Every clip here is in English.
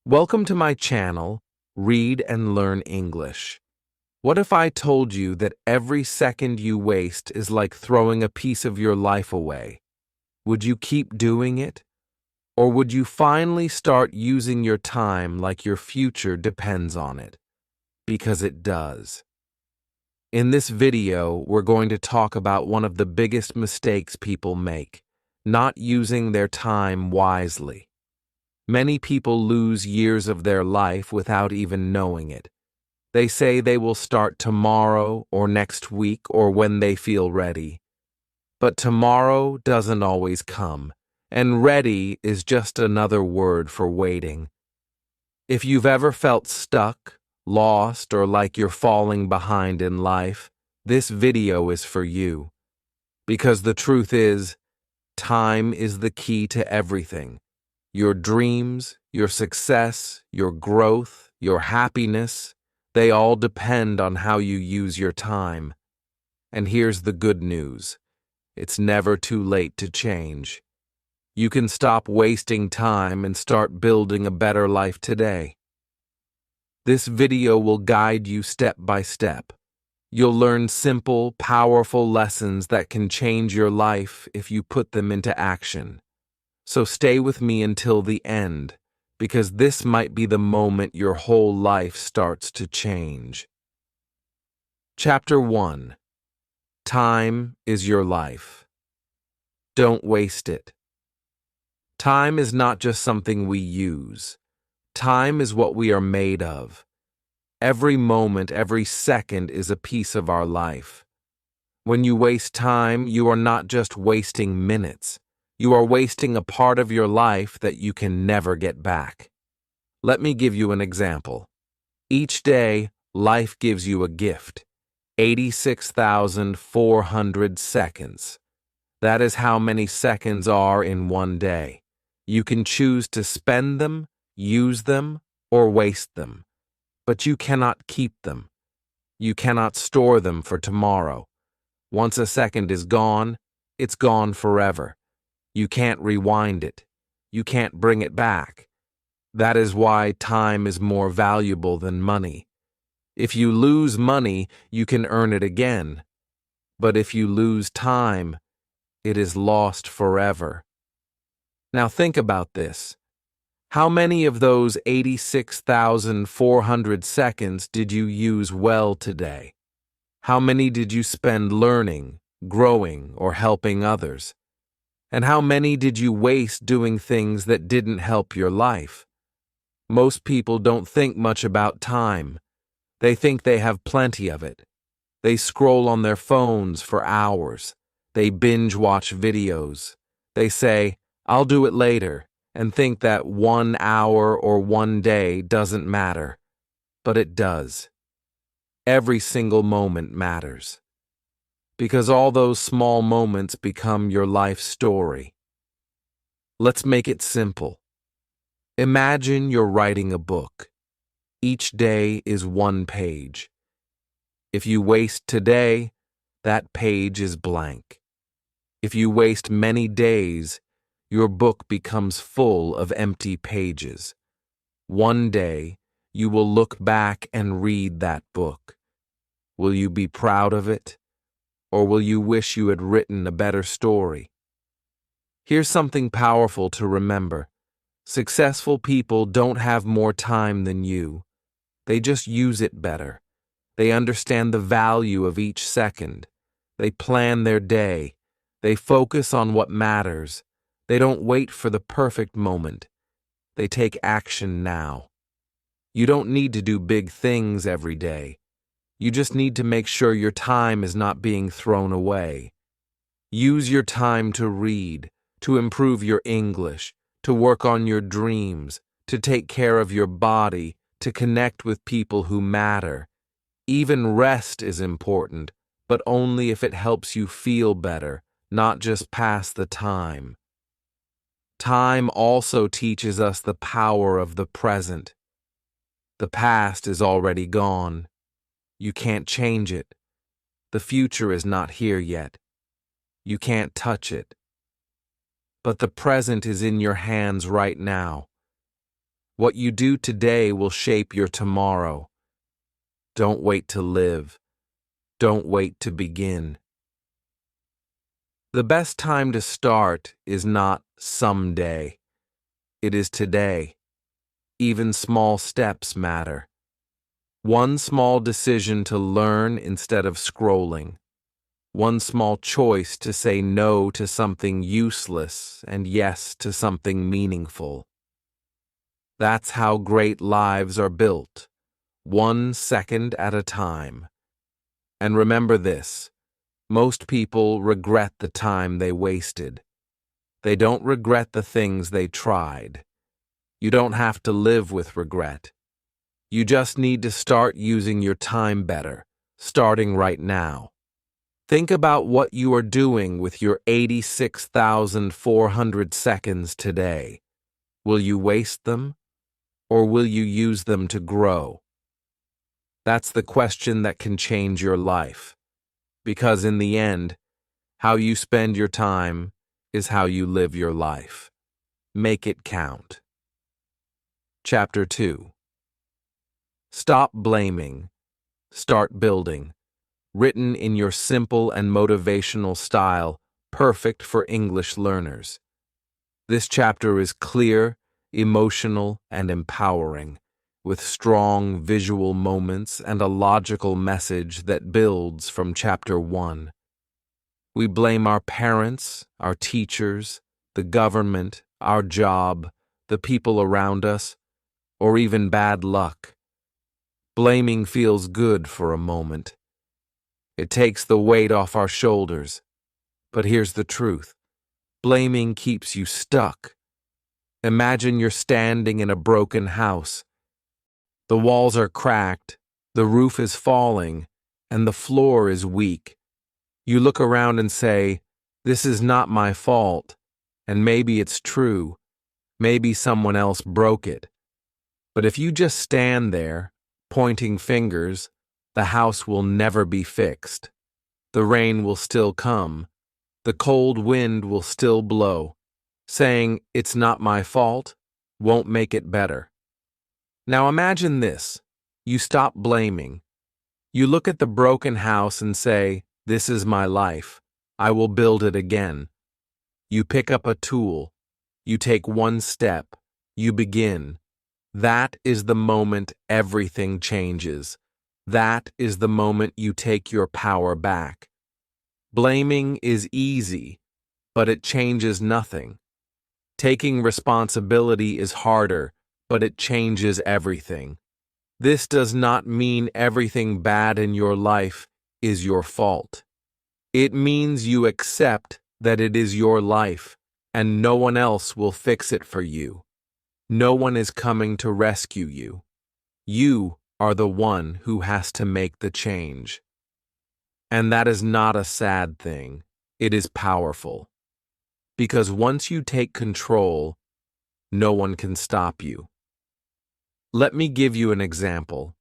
Welcome to my channel, Read and Learn English. What if I told you that every second you waste is like throwing a piece of your life away? Would you keep doing it? Or would you finally start using your time like your future depends on it? Because it does. In this video, we're going to talk about one of the biggest mistakes people make, not using their time wisely. Many people lose years of their life without even knowing it. They say they will start tomorrow or next week or when they feel ready. But tomorrow doesn't always come, and ready is just another word for waiting. If you've ever felt stuck, lost, or like you're falling behind in life, this video is for you. Because the truth is, time is the key to everything. Your dreams, your success, your growth, your happiness, they all depend on how you use your time. And here's the good news. It's never too late to change. You can stop wasting time and start building a better life today. This video will guide you step by step. You'll learn simple, powerful lessons that can change your life if you put them into action. So stay with me until the end, because this might be the moment your whole life starts to change. Chapter 1. Time is your life. Don't waste it. Time is not just something we use. Time is what we are made of. Every moment, every second is a piece of our life. When you waste time, you are not just wasting minutes. You are wasting a part of your life that you can never get back. Let me give you an example. Each day, life gives you a gift. 86,400 seconds. That is how many seconds are in one day. You can choose to spend them, use them, or waste them. But you cannot keep them. You cannot store them for tomorrow. Once a second is gone, it's gone forever. You can't rewind it. You can't bring it back. That is why time is more valuable than money. If you lose money, you can earn it again. But if you lose time, it is lost forever. Now think about this. How many of those 86,400 seconds did you use well today? How many did you spend learning, growing, or helping others? And how many did you waste doing things that didn't help your life? Most people don't think much about time. They think they have plenty of it. They scroll on their phones for hours. They binge watch videos. They say, "I'll do it later," and think that 1 hour or 1 day doesn't matter. But it does. Every single moment matters. Because all those small moments become your life story. Let's make it simple. Imagine you're writing a book. Each day is one page. If you waste today, that page is blank. If you waste many days, your book becomes full of empty pages. One day, you will look back and read that book. Will you be proud of it? Or will you wish you had written a better story? Here's something powerful to remember. Successful people don't have more time than you. They just use it better. They understand the value of each second. They plan their day. They focus on what matters. They don't wait for the perfect moment. They take action now. You don't need to do big things every day. You just need to make sure your time is not being thrown away. Use your time to read, to improve your English, to work on your dreams, to take care of your body, to connect with people who matter. Even rest is important, but only if it helps you feel better, not just pass the time. Time also teaches us the power of the present. The past is already gone. You can't change it. The future is not here yet. You can't touch it. But the present is in your hands right now. What you do today will shape your tomorrow. Don't wait to live. Don't wait to begin. The best time to start is not someday. It is today. Even small steps matter. One small decision to learn instead of scrolling. One small choice to say no to something useless and yes to something meaningful. That's how great lives are built, 1 second at a time. And remember this, most people regret the time they wasted. They don't regret the things they tried. You don't have to live with regret. You just need to start using your time better, starting right now. Think about what you are doing with your 86,400 seconds today. Will you waste them, or will you use them to grow? That's the question that can change your life. Because in the end, how you spend your time is how you live your life. Make it count. Chapter 2. Stop blaming. Start building. Written in your simple and motivational style, perfect for English learners. This chapter is clear, emotional, and empowering, with strong visual moments and a logical message that builds from Chapter 1. We blame our parents, our teachers, the government, our job, the people around us, or even bad luck. Blaming feels good for a moment. It takes the weight off our shoulders. But here's the truth. Blaming keeps you stuck. Imagine you're standing in a broken house. The walls are cracked, the roof is falling, and the floor is weak. You look around and say, "This is not my fault." And maybe it's true. Maybe someone else broke it. But if you just stand there, pointing fingers, the house will never be fixed. The rain will still come. The cold wind will still blow. Saying, "It's not my fault," won't make it better. Now imagine this. You stop blaming. You look at the broken house and say, "This is my life. I will build it again." You pick up a tool. You take one step. You begin. That is the moment everything changes. That is the moment you take your power back. Blaming is easy, but it changes nothing. Taking responsibility is harder, but it changes everything. This does not mean everything bad in your life is your fault. It means you accept that it is your life, and no one else will fix it for you. No one is coming to rescue you. You are the one who has to make the change. And that is not a sad thing. It is powerful. Because once you take control, no one can stop you. Let me give you an example.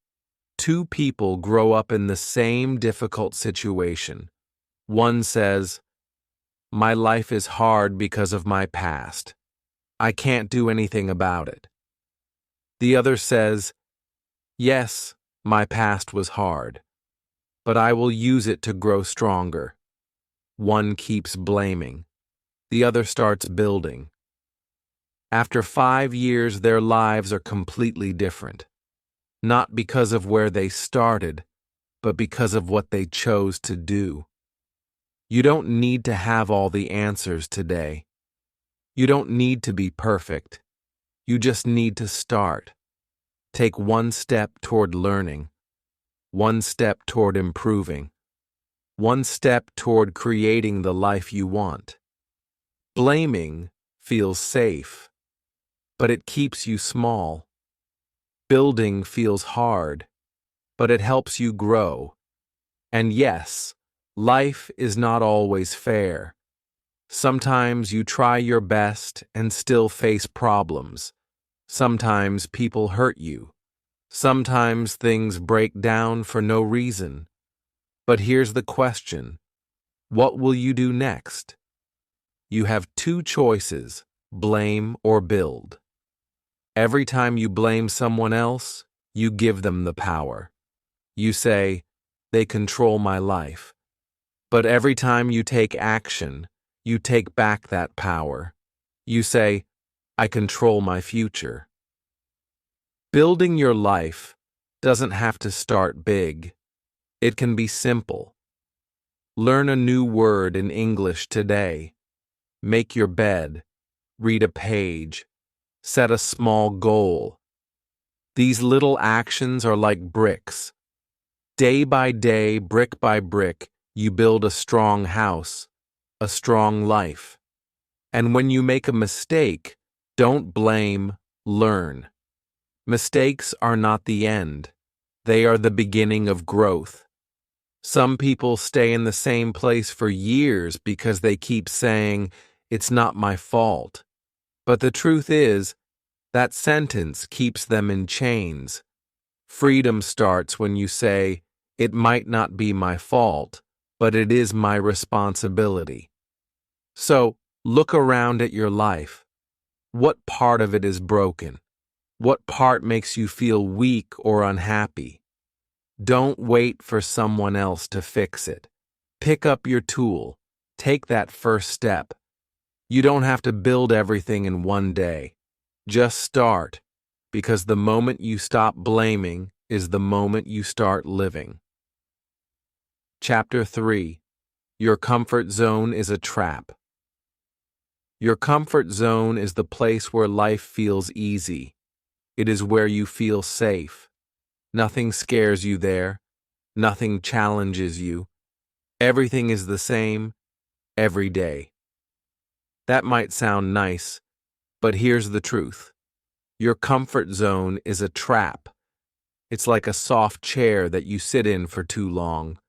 Two people grow up in the same difficult situation. One says, "My life is hard because of my past. I can't do anything about it." The other says, "Yes, my past was hard, but I will use it to grow stronger." One keeps blaming. The other starts building. After 5 years, their lives are completely different. Not because of where they started, but because of what they chose to do. You don't need to have all the answers today. You don't need to be perfect. You just need to start. Take one step toward learning, one step toward improving, one step toward creating the life you want. Blaming feels safe, but it keeps you small. Building feels hard, but it helps you grow. And yes, life is not always fair. Sometimes you try your best and still face problems. Sometimes people hurt you. Sometimes things break down for no reason. But here's the question. What will you do next? You have two choices, blame or build. Every time you blame someone else, you give them the power. You say, they control my life. But every time you take action, you take back that power. You say, I control my future. Building your life doesn't have to start big. It can be simple. Learn a new word in English today. Make your bed. Read a page. Set a small goal. These little actions are like bricks. Day by day, brick by brick, you build a strong house, a strong life. And when you make a mistake, don't blame, learn. Mistakes are not the end. They are the beginning of growth. Some people stay in the same place for years because they keep saying, it's not my fault. But the truth is, that sentence keeps them in chains. Freedom starts when you say, it might not be my fault, but it is my responsibility. So, look around at your life. What part of it is broken? What part makes you feel weak or unhappy? Don't wait for someone else to fix it. Pick up your tool. Take that first step. You don't have to build everything in one day. Just start, because the moment you stop blaming is the moment you start living. Chapter 3. Your comfort zone is a trap. Your comfort zone is the place where life feels easy. It is where you feel safe. Nothing scares you there. Nothing challenges you. Everything is the same, every day. That might sound nice, but here's the truth. Your comfort zone is a trap. It's like a soft chair that you sit in for too long.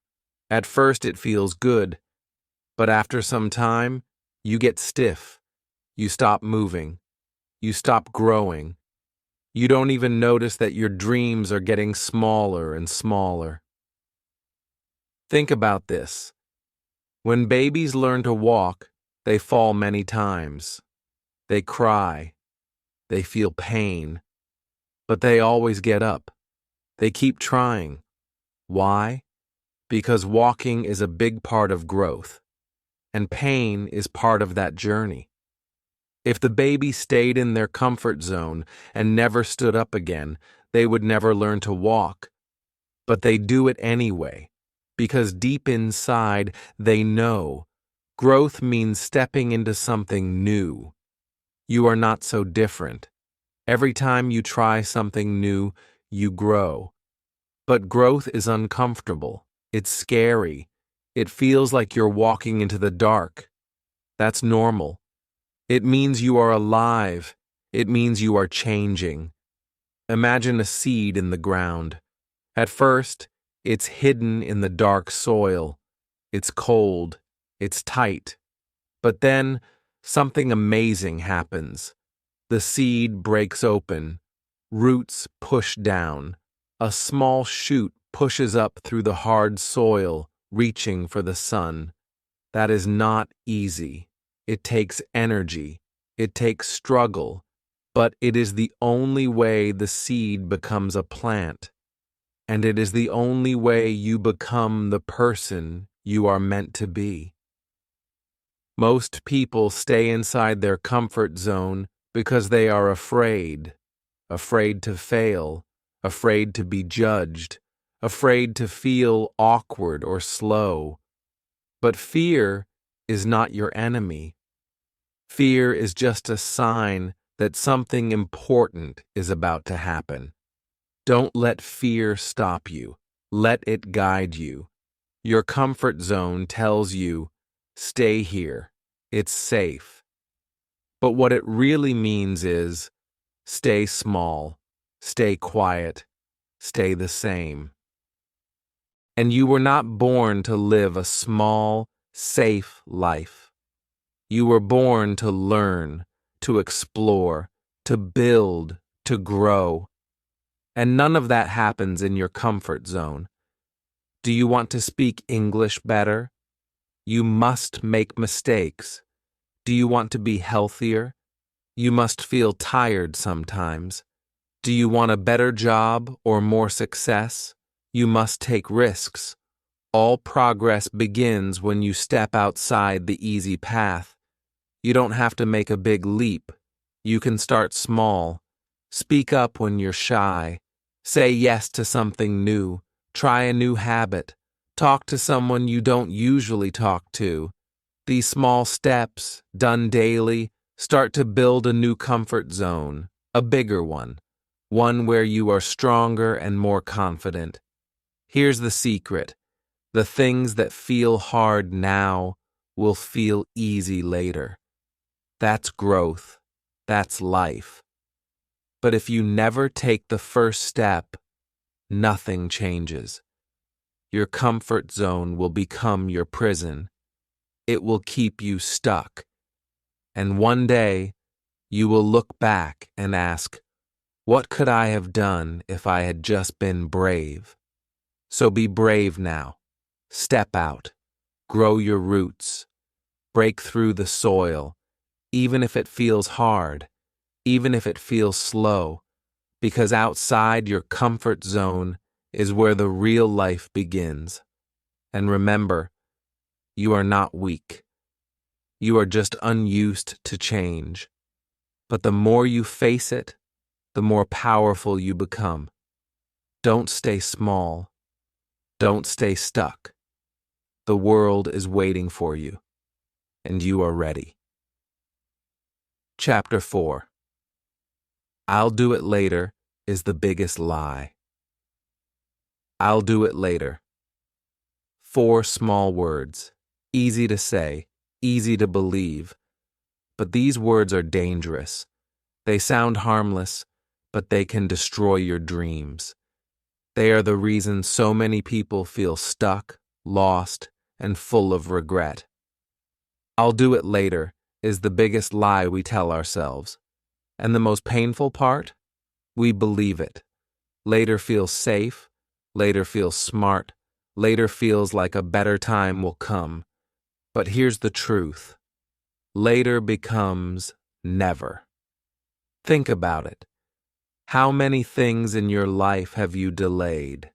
At first it feels good, but after some time, you get stiff. You stop moving. You stop growing. You don't even notice that your dreams are getting smaller and smaller. Think about this. When babies learn to walk, they fall many times. They cry. They feel pain. But they always get up. They keep trying. Why? Because walking is a big part of growth, and pain is part of that journey. If the baby stayed in their comfort zone and never stood up again, they would never learn to walk. But they do it anyway, because deep inside they know growth means stepping into something new. You are not so different. Every time you try something new, you grow. But growth is uncomfortable. It's scary. It feels like you're walking into the dark. That's normal. It means you are alive. It means you are changing. Imagine a seed in the ground. At first, it's hidden in the dark soil. It's cold. It's tight. But then, something amazing happens. The seed breaks open. Roots push down. A small shoot pushes up through the hard soil, reaching for the sun. That is not easy. It takes energy. It takes struggle. But it is the only way the seed becomes a plant. And it is the only way you become the person you are meant to be. Most people stay inside their comfort zone because they are afraid. Afraid to fail. Afraid to be judged. Afraid to feel awkward or slow. But fear is not your enemy. Fear is just a sign that something important is about to happen. Don't let fear stop you. Let it guide you. Your comfort zone tells you, stay here. It's safe. But what it really means is, stay small, stay quiet, stay the same. And you were not born to live a small, safe life. You were born to learn, to explore, to build, to grow. And none of that happens in your comfort zone. Do you want to speak English better? You must make mistakes. Do you want to be healthier? You must feel tired sometimes. Do you want a better job or more success? You must take risks. All progress begins when you step outside the easy path. You don't have to make a big leap. You can start small. Speak up when you're shy. Say yes to something new. Try a new habit. Talk to someone you don't usually talk to. These small steps, done daily, start to build a new comfort zone, a bigger one where you are stronger and more confident. Here's the secret. The things that feel hard now will feel easy later. That's growth. That's life. But if you never take the first step, nothing changes. Your comfort zone will become your prison. It will keep you stuck. And one day, you will look back and ask, what could I have done if I had just been brave? So be brave now. Step out. Grow your roots. Break through the soil, even if it feels hard, even if it feels slow, because outside your comfort zone is where the real life begins. And remember, you are not weak. You are just unused to change. But the more you face it, the more powerful you become. Don't stay small. Don't stay stuck. The world is waiting for you, and you are ready. Chapter 4. I'll do it later is the biggest lie. I'll do it later. 4 small words, easy to say, easy to believe. But these words are dangerous. They sound harmless, but they can destroy your dreams. They are the reason so many people feel stuck, lost, and full of regret. I'll do it later is the biggest lie we tell ourselves. And the most painful part? We believe it. Later feels safe, later feels smart, later feels like a better time will come. But here's the truth. Later becomes never. Think about it. How many things in your life have you delayed?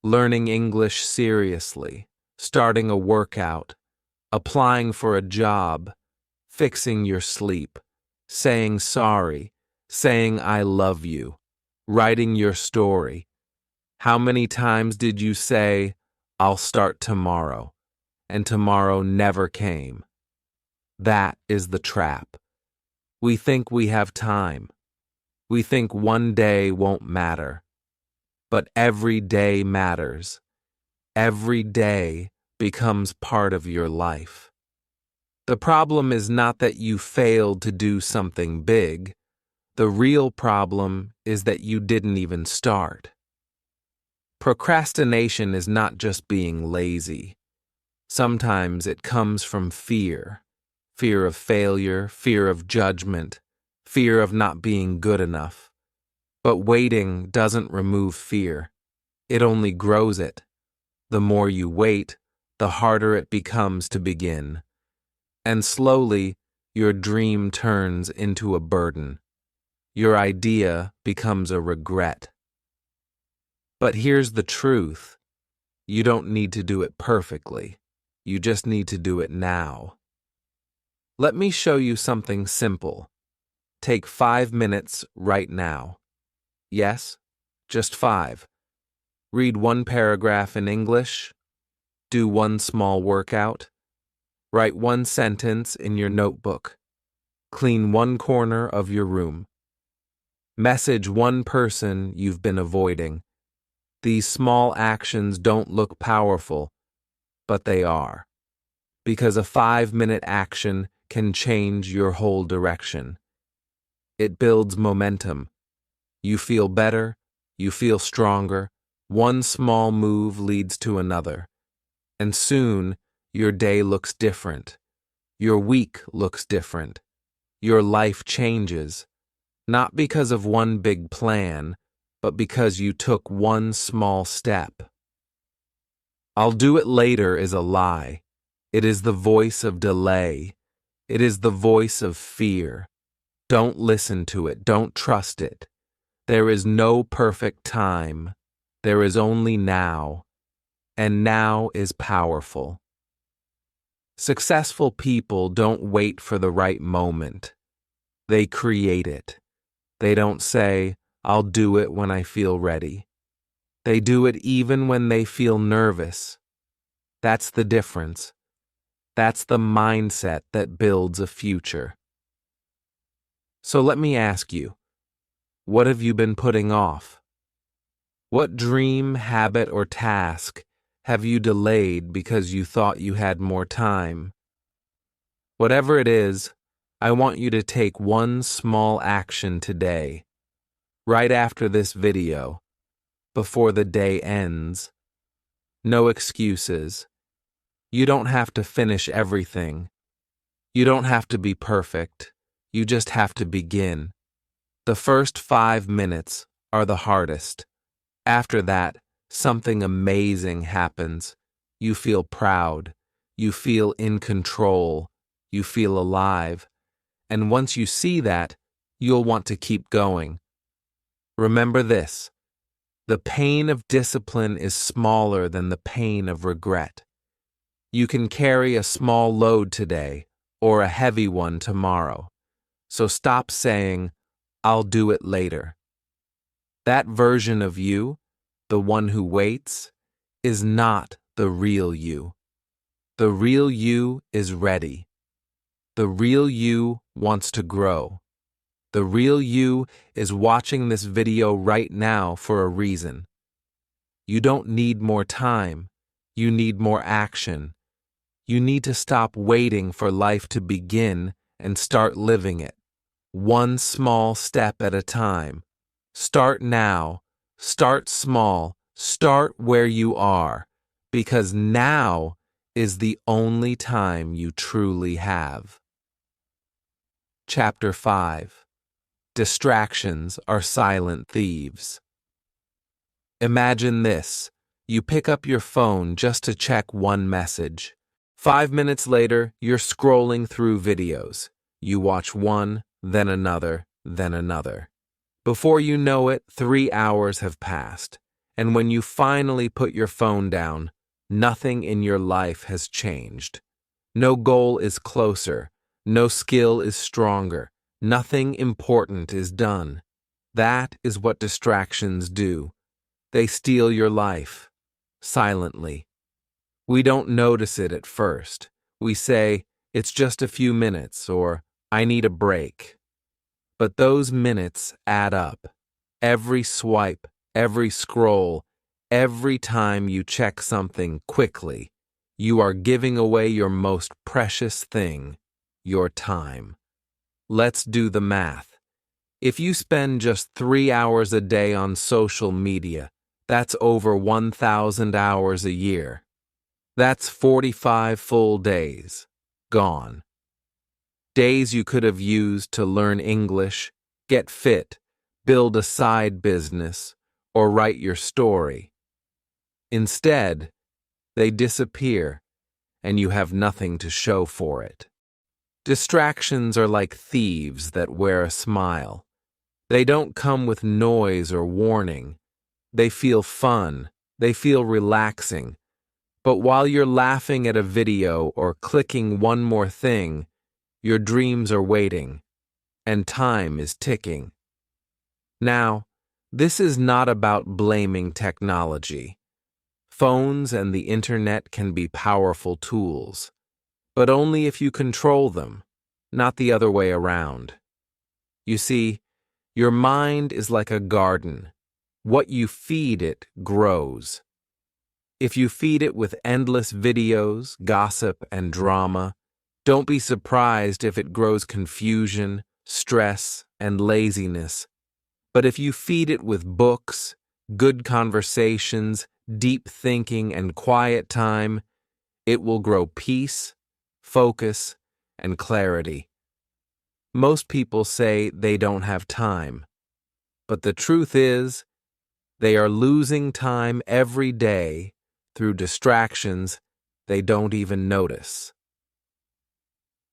Learning English seriously, starting a workout, applying for a job, fixing your sleep, saying sorry, saying I love you, writing your story. How many times did you say, I'll start tomorrow, and tomorrow never came? That is the trap. We think we have time. We think one day won't matter. But every day matters. Every day becomes part of your life. The problem is not that you failed to do something big. The real problem is that you didn't even start. Procrastination is not just being lazy. Sometimes it comes from fear. Fear of failure, fear of judgment, fear of not being good enough. But waiting doesn't remove fear. It only grows it. The more you wait, the harder it becomes to begin. And slowly, your dream turns into a burden. Your idea becomes a regret. But here's the truth. You don't need to do it perfectly. You just need to do it now. Let me show you something simple. Take 5 minutes right now. Yes, just 5. Read 1 paragraph in English. Do 1 small workout. Write 1 sentence in your notebook. Clean 1 corner of your room. Message 1 person you've been avoiding. These small actions don't look powerful, but they are. Because a 5-minute action can change your whole direction. It builds momentum. You feel better, you feel stronger. 1 small move leads to another. And soon, your day looks different. Your week looks different. Your life changes. Not because of 1 big plan, but because you took 1 small step. I'll do it later is a lie. It is the voice of delay. It is the voice of fear. Don't listen to it. Don't trust it. There is no perfect time. There is only now, and now is powerful. Successful people don't wait for the right moment. They create it. They don't say, "I'll do it when I feel ready." They do it even when they feel nervous. That's the difference. That's the mindset that builds a future. So let me ask you, what have you been putting off? What dream, habit, or task have you delayed because you thought you had more time? Whatever it is, I want you to take one small action today, right after this video, before the day ends. No excuses. You don't have to finish everything. You don't have to be perfect. You just have to begin. The first 5 minutes are the hardest. After that, something amazing happens. You feel proud. You feel in control. You feel alive. And once you see that, you'll want to keep going. Remember this: the pain of discipline is smaller than the pain of regret. You can carry a small load today or a heavy one tomorrow. So stop saying, "I'll do it later." That version of you, the one who waits, is not the real you. The real you is ready. The real you wants to grow. The real you is watching this video right now for a reason. You don't need more time. You need more action. You need to stop waiting for life to begin and start living it. One small step at a time. Start now. Start small. Start where you are, because now is the only time you truly have. Chapter 5. Distractions are silent thieves. Imagine this. You pick up your phone just to check one message. 5 minutes later, you're scrolling through videos. You watch one, then another, then another. Before you know it, 3 hours have passed. And when you finally put your phone down, nothing in your life has changed. No goal is closer. No skill is stronger. Nothing important is done. That is what distractions do. They steal your life, silently. We don't notice it at first. We say, "It's just a few minutes," or "I need a break." But those minutes add up. Every swipe, every scroll, every time you check something quickly, you are giving away your most precious thing, your time. Let's do the math. If you spend just 3 hours a day on social media, that's over 1,000 hours a year. That's 45 full days. Gone. Days you could have used to learn English, get fit, build a side business, or write your story. Instead, they disappear, and you have nothing to show for it. Distractions are like thieves that wear a smile. They don't come with noise or warning. They feel fun. They feel relaxing. But while you're laughing at a video or clicking one more thing, your dreams are waiting, and time is ticking. Now, this is not about blaming technology. Phones and the internet can be powerful tools, but only if you control them, not the other way around. You see, your mind is like a garden. What you feed it grows. If you feed it with endless videos, gossip, and drama, don't be surprised if it grows confusion, stress, and laziness. But if you feed it with books, good conversations, deep thinking, and quiet time, it will grow peace, focus, and clarity. Most people say they don't have time, but the truth is, they are losing time every day through distractions they don't even notice.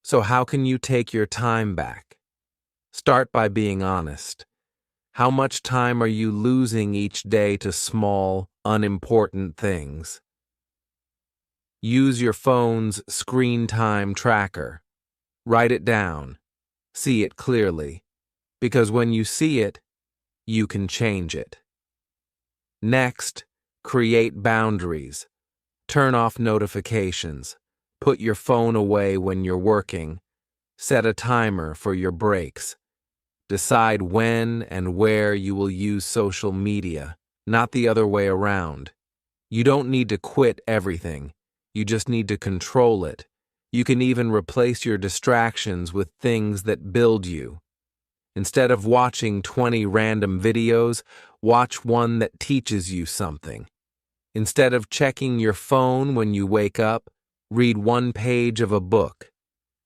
So how can you take your time back? Start by being honest. How much time are you losing each day to small, unimportant things? Use your phone's screen time tracker. Write it down. See it clearly. Because when you see it, you can change it. Next, create boundaries. Turn off notifications. Put your phone away when you're working. Set a timer for your breaks. Decide when and where you will use social media, not the other way around. You don't need to quit everything. You just need to control it. You can even replace your distractions with things that build you. Instead of watching 20 random videos, watch one that teaches you something. Instead of checking your phone when you wake up, read one page of a book.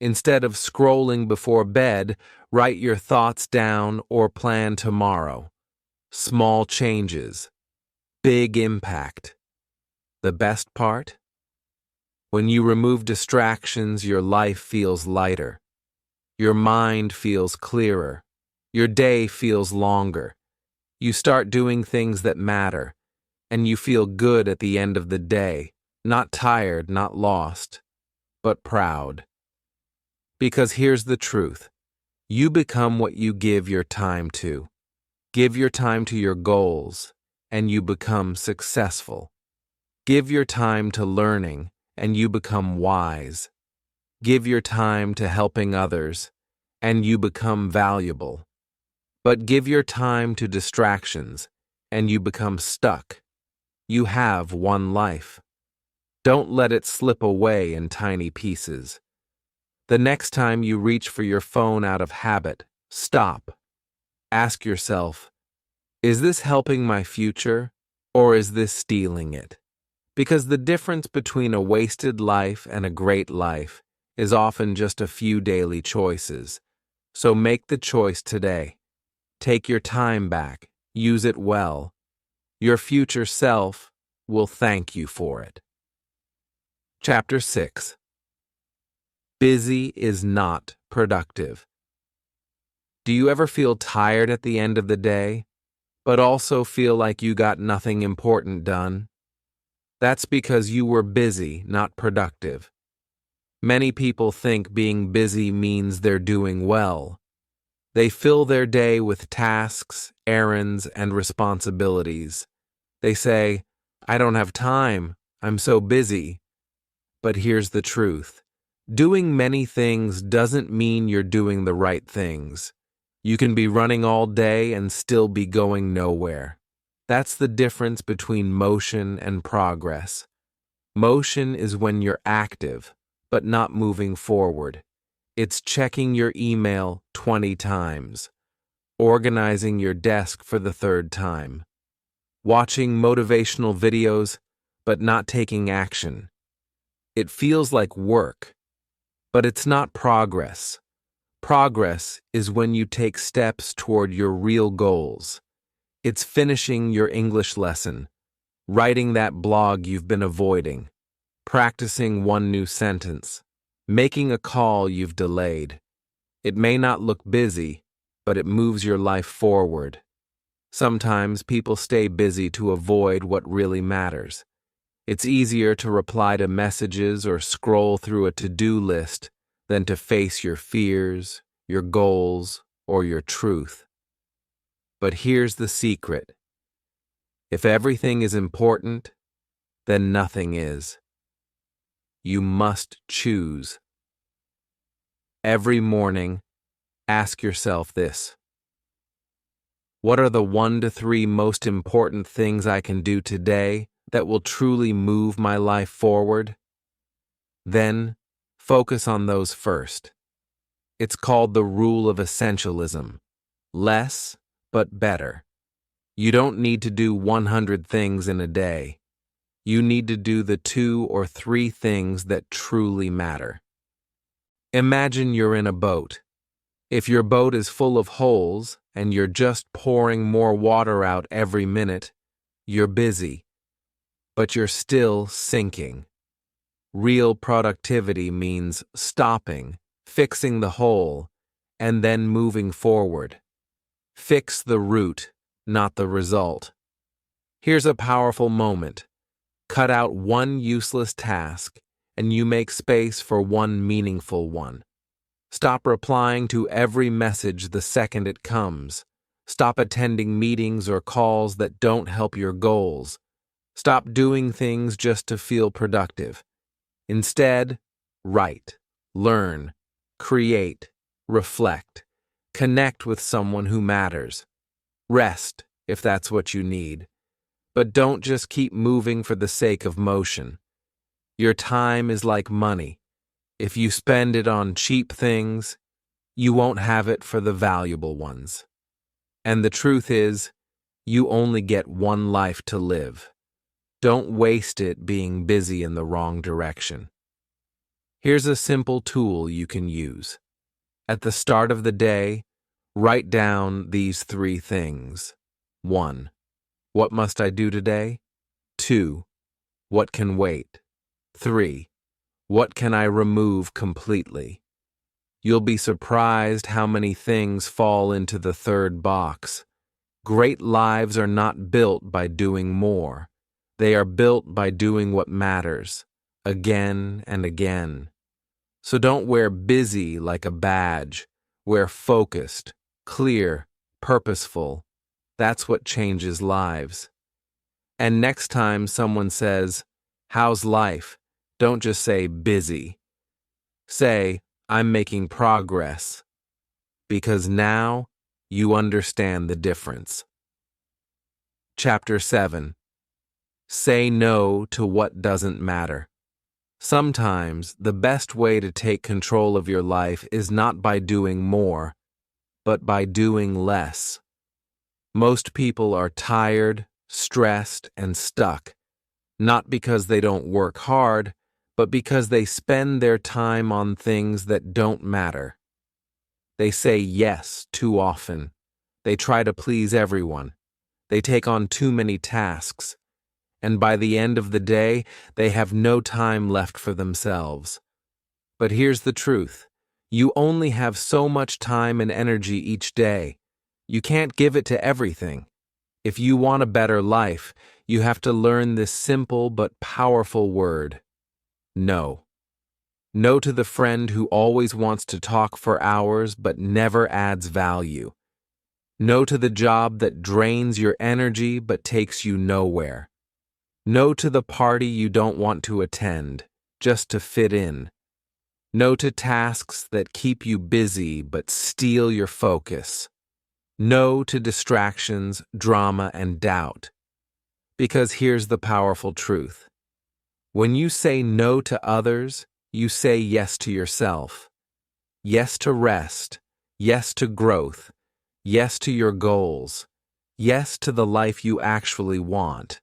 Instead of scrolling before bed, write your thoughts down or plan tomorrow. Small changes, big impact. The best part? When you remove distractions, your life feels lighter. Your mind feels clearer. Your day feels longer. You start doing things that matter, and you feel good at the end of the day, not tired, not lost, but proud. Because here's the truth. You become what you give your time to. Give your time to your goals, and you become successful. Give your time to learning, and you become wise. Give your time to helping others, and you become valuable. But give your time to distractions, and you become stuck. You have one life. Don't let it slip away in tiny pieces. The next time you reach for your phone out of habit, stop. Ask yourself, is this helping my future, or is this stealing it? Because the difference between a wasted life and a great life is often just a few daily choices. So make the choice today. Take your time back. Use it well. Your future self will thank you for it. Chapter 6. Busy is not productive. Do you ever feel tired at the end of the day, but also feel like you got nothing important done? That's because you were busy, not productive. Many people think being busy means they're doing well. They fill their day with tasks, errands, and responsibilities. They say, I don't have time, I'm so busy. But here's the truth. Doing many things doesn't mean you're doing the right things. You can be running all day and still be going nowhere. That's the difference between motion and progress. Motion is when you're active, but not moving forward. It's checking your email 20 times, organizing your desk for the third time, watching motivational videos, but not taking action. It feels like work, but it's not progress. Progress is when you take steps toward your real goals. It's finishing your English lesson, writing that blog you've been avoiding, practicing one new sentence, making a call you've delayed. It may not look busy, but it moves your life forward. Sometimes people stay busy to avoid what really matters. It's easier to reply to messages or scroll through a to-do list than to face your fears, your goals, or your truth. But here's the secret. If everything is important, then nothing is. You must choose. Every morning, ask yourself this. What are the 1 to 3 most important things I can do today that will truly move my life forward? Then, focus on those first. It's called the rule of essentialism. Less, but better. You don't need to do 100 things in a day. You need to do the 2 or 3 things that truly matter. Imagine you're in a boat. If your boat is full of holes and you're just pouring more water out every minute, you're busy, but you're still sinking. Real productivity means stopping, fixing the hole, and then moving forward. Fix the root, not the result. Here's a powerful moment. Cut out one useless task, and you make space for one meaningful one. Stop replying to every message the second it comes. Stop attending meetings or calls that don't help your goals. Stop doing things just to feel productive. Instead, write, learn, create, reflect, connect with someone who matters. Rest, if that's what you need. But don't just keep moving for the sake of motion. Your time is like money. If you spend it on cheap things, you won't have it for the valuable ones. And the truth is, you only get one life to live. Don't waste it being busy in the wrong direction. Here's a simple tool you can use. At the start of the day, write down these 3 things. 1. What must I do today? 2. What can wait? 3. What can I remove completely? You'll be surprised how many things fall into the 3rd box. Great lives are not built by doing more. They are built by doing what matters, again and again. So don't wear busy like a badge. Wear focused, clear, purposeful. That's what changes lives. And next time someone says, "How's life?" don't just say busy. Say, "I'm making progress." Because now you understand the difference. Chapter 7. Say no to what doesn't matter. Sometimes the best way to take control of your life is not by doing more, but by doing less. Most people are tired, stressed, and stuck, not because they don't work hard, but because they spend their time on things that don't matter. They say yes too often. They try to please everyone. They take on too many tasks. And by the end of the day, they have no time left for themselves. But here's the truth. You only have so much time and energy each day. You can't give it to everything. If you want a better life, you have to learn this simple but powerful word: no. No to the friend who always wants to talk for hours but never adds value. No to the job that drains your energy but takes you nowhere. No to the party you don't want to attend, just to fit in. No to tasks that keep you busy but steal your focus. No to distractions, drama, and doubt. Because here's the powerful truth. When you say no to others, you say yes to yourself. Yes to rest. Yes to growth. Yes to your goals. Yes to the life you actually want.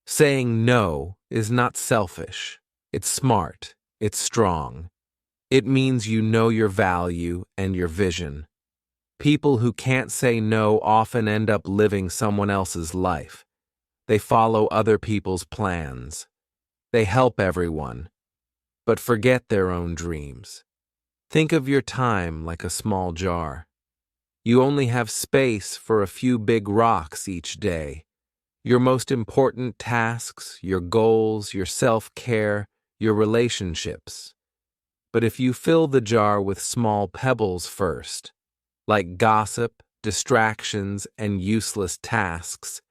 Saying no is not selfish. It's smart. It's strong. It means you know your value and your vision. People who can't say no often end up living someone else's life. They follow other people's plans. They help everyone, but forget their own dreams. Think of your time like a small jar. You only have space for a few big rocks each day. Your most important tasks, your goals, your self-care, your relationships. But if you fill the jar with small pebbles first, like gossip, distractions, and useless tasks,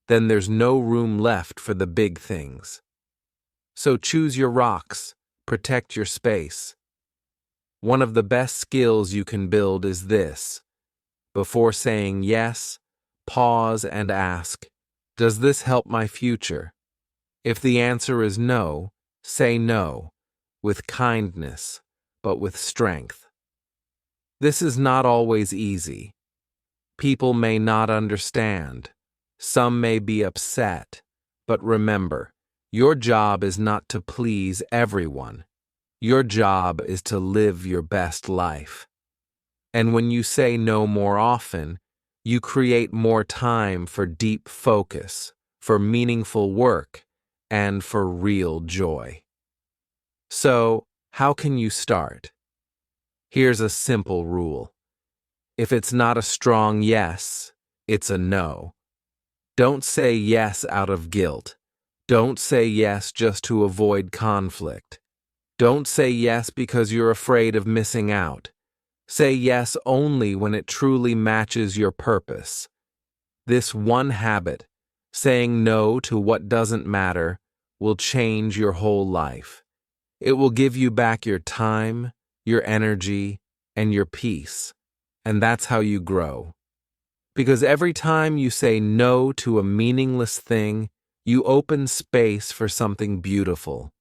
then there's no room left for the big things. So choose your rocks, protect your space. One of the best skills you can build is this. Before saying yes, pause and ask, does this help my future? If the answer is no, say no, with kindness, but with strength. This is not always easy. People may not understand. Some may be upset. But remember, your job is not to please everyone. Your job is to live your best life. And when you say no more often, you create more time for deep focus, for meaningful work, and for real joy. So, how can you start? Here's a simple rule. If it's not a strong yes, it's a no. Don't say yes out of guilt. Don't say yes just to avoid conflict. Don't say yes because you're afraid of missing out. Say yes only when it truly matches your purpose. This one habit, saying no to what doesn't matter, will change your whole life. It will give you back your time, your energy, and your peace. And that's how you grow. Because every time you say no to a meaningless thing, you open space for something beautiful,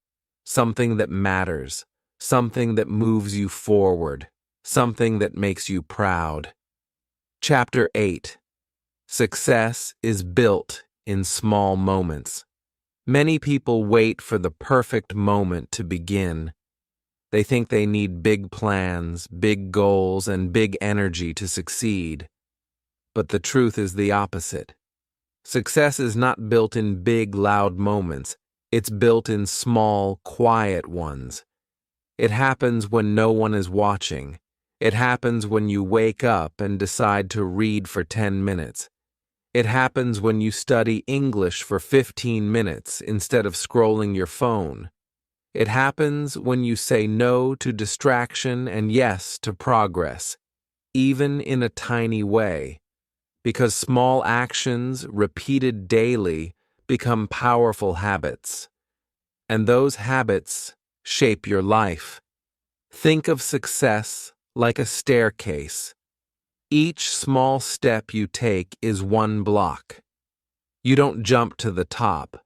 something that matters, something that moves you forward, something that makes you proud. Chapter 8. Success is built in small moments. Many people wait for the perfect moment to begin. They think they need big plans, big goals, and big energy to succeed. But the truth is the opposite. Success is not built in big, loud moments. It's built in small, quiet ones. It happens when no one is watching. It happens when you wake up and decide to read for 10 minutes. It happens when you study English for 15 minutes instead of scrolling your phone. It happens when you say no to distraction and yes to progress, even in a tiny way. Because small actions, repeated daily, become powerful habits. And those habits shape your life. Think of success like a staircase. Each small step you take is one block. You don't jump to the top.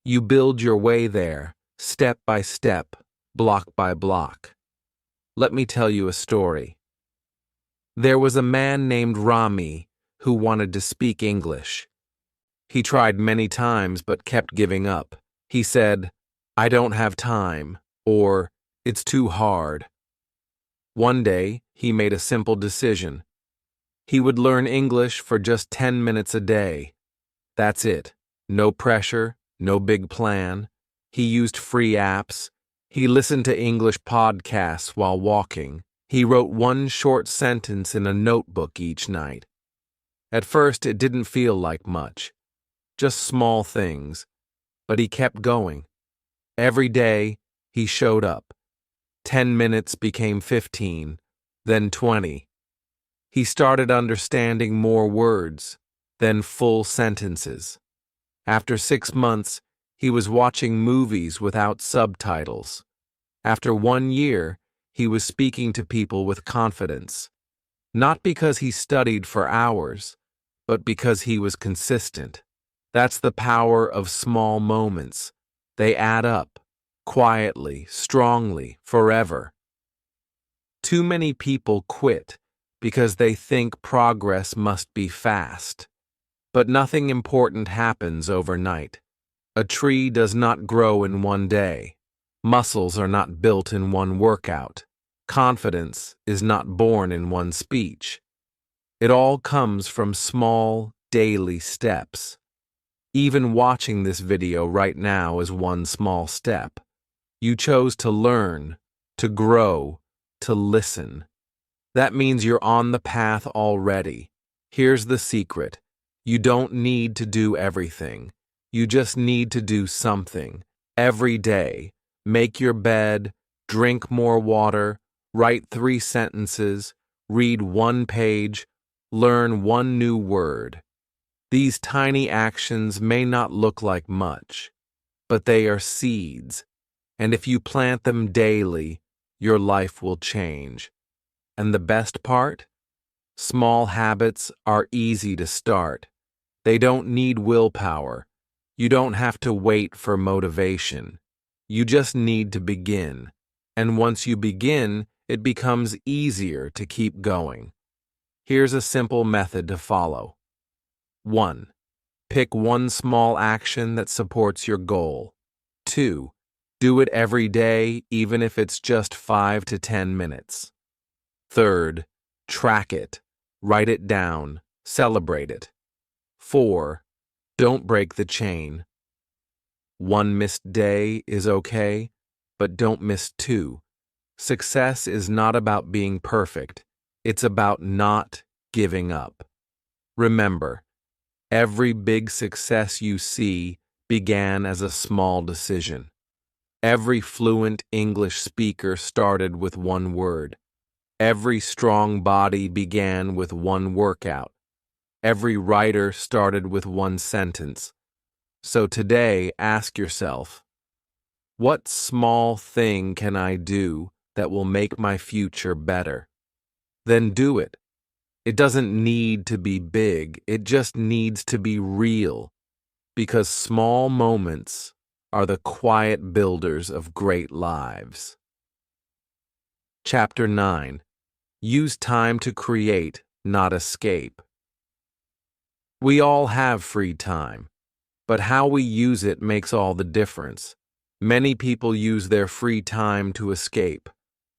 You build your way there, step by step, block by block. Let me tell you a story. There was a man named Rami who wanted to speak English. He tried many times but kept giving up. He said, "I don't have time," or "It's too hard." One day, he made a simple decision. He would learn English for just 10 minutes a day. That's it. No pressure, no big plan. He used free apps. He listened to English podcasts while walking. He wrote one short sentence in a notebook each night. At first, it didn't feel like much. Just small things. But he kept going. Every day, he showed up. 10 minutes became 15, then 20. He started understanding more words, then full sentences. After 6 months, he was watching movies without subtitles. After 1 year, he was speaking to people with confidence. Not because he studied for hours, but because he was consistent. That's the power of small moments. They add up, quietly, strongly, forever. Too many people quit because they think progress must be fast. But nothing important happens overnight. A tree does not grow in one day. Muscles are not built in one workout. Confidence is not born in one speech. It all comes from small, daily steps. Even watching this video right now is one small step. You chose to learn, to grow, to listen. That means you're on the path already. Here's the secret. You don't need to do everything. You just need to do something. Every day. Make your bed, drink more water, write 3 sentences, read 1 page, learn 1 new word. These tiny actions may not look like much, but they are seeds. And if you plant them daily, your life will change. And the best part? Small habits are easy to start. They don't need willpower. You don't have to wait for motivation. You just need to begin. And once you begin, it becomes easier to keep going. Here's a simple method to follow. 1. Pick one small action that supports your goal. 2. Do it every day, even if it's just 5 to 10 minutes. 3. Track it. Write it down. Celebrate it. 4. Don't break the chain. 1 missed day is okay, but don't miss 2. Success is not about being perfect. It's about not giving up. Remember, every big success you see began as a small decision. Every fluent English speaker started with one word. Every strong body began with one workout. Every writer started with one sentence. So today, ask yourself, what small thing can I do that will make my future better? Then do it. It doesn't need to be big, it just needs to be real, because small moments are the quiet builders of great lives. Chapter 9. Use time to create, not escape. We all have free time, but how we use it makes all the difference. Many people use their free time to escape,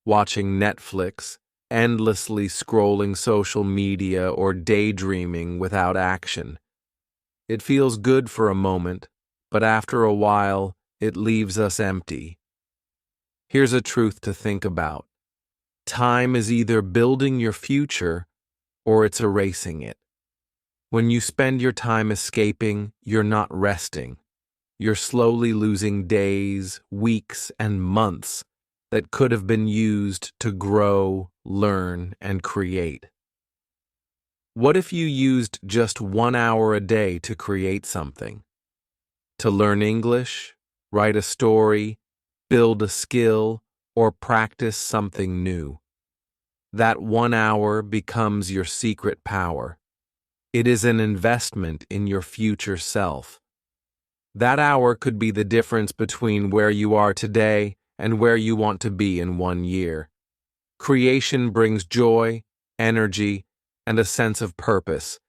watching Netflix, endlessly scrolling social media, or daydreaming without action. It feels good for a moment, but after a while, it leaves us empty. Here's a truth to think about. Time is either building your future or it's erasing it. When you spend your time escaping, you're not resting. You're slowly losing days, weeks, and months that could have been used to grow, learn, and create. What if you used just 1 hour a day to create something? To learn English, write a story, build a skill, or practice something new. That 1 hour becomes your secret power. It is an investment in your future self. That hour could be the difference between where you are today and where you want to be in 1 year. Creation brings joy, energy, and a sense of purpose.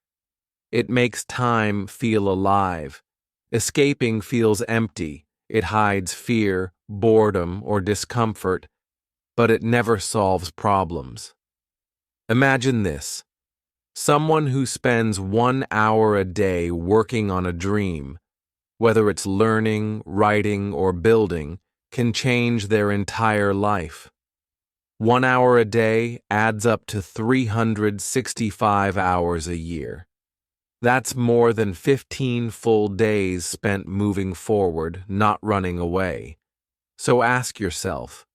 It makes time feel alive. Escaping feels empty. It hides fear, boredom, or discomfort, but it never solves problems. Imagine this. Someone who spends 1 hour a day working on a dream, whether it's learning, writing, or building, can change their entire life. 1 hour a day adds up to 365 hours a year. That's more than 15 full days spent moving forward, not running away. So ask yourself,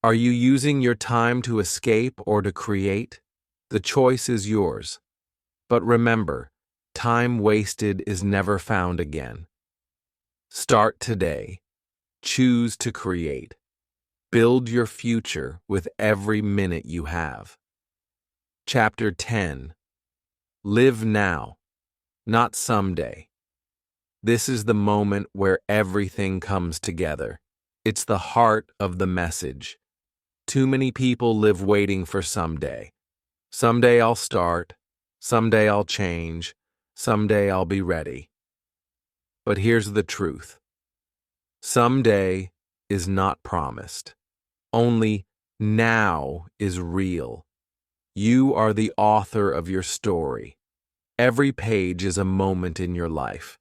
are you using your time to escape or to create? The choice is yours. But remember, time wasted is never found again. Start today. Choose to create. Build your future with every minute you have. Chapter 10. Live now, not someday. This is the moment where everything comes together. It's the heart of the message. Too many people live waiting for someday. Someday I'll start. Someday I'll change. Someday I'll be ready. But here's the truth. Someday is not promised. Only now is real. You are the author of your story. Every page is a moment in your life.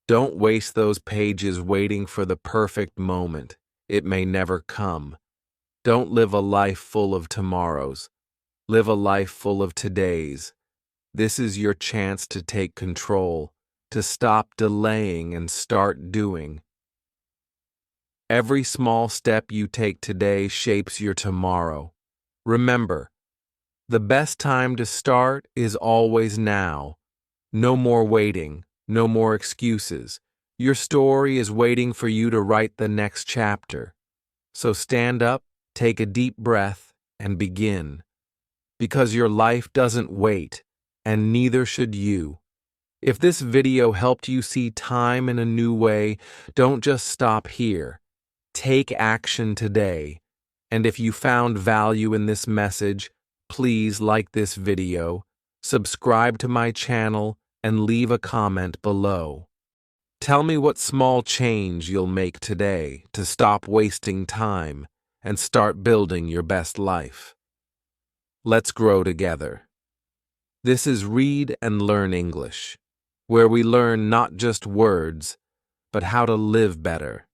Don't waste those pages waiting for the perfect moment. It may never come. Don't live a life full of tomorrows. Live a life full of todays. This is your chance to take control, to stop delaying and start doing. Every small step you take today shapes your tomorrow. Remember, the best time to start is always now. No more waiting, no more excuses. Your story is waiting for you to write the next chapter. So stand up, take a deep breath, and begin. Because your life doesn't wait, and neither should you. If this video helped you see time in a new way, don't just stop here. Take action today. And if you found value in this message, please like this video, subscribe to my channel, and leave a comment below. Tell me what small change you'll make today to stop wasting time and start building your best life. Let's grow together. This is Read and Learn English, where we learn not just words, but how to live better.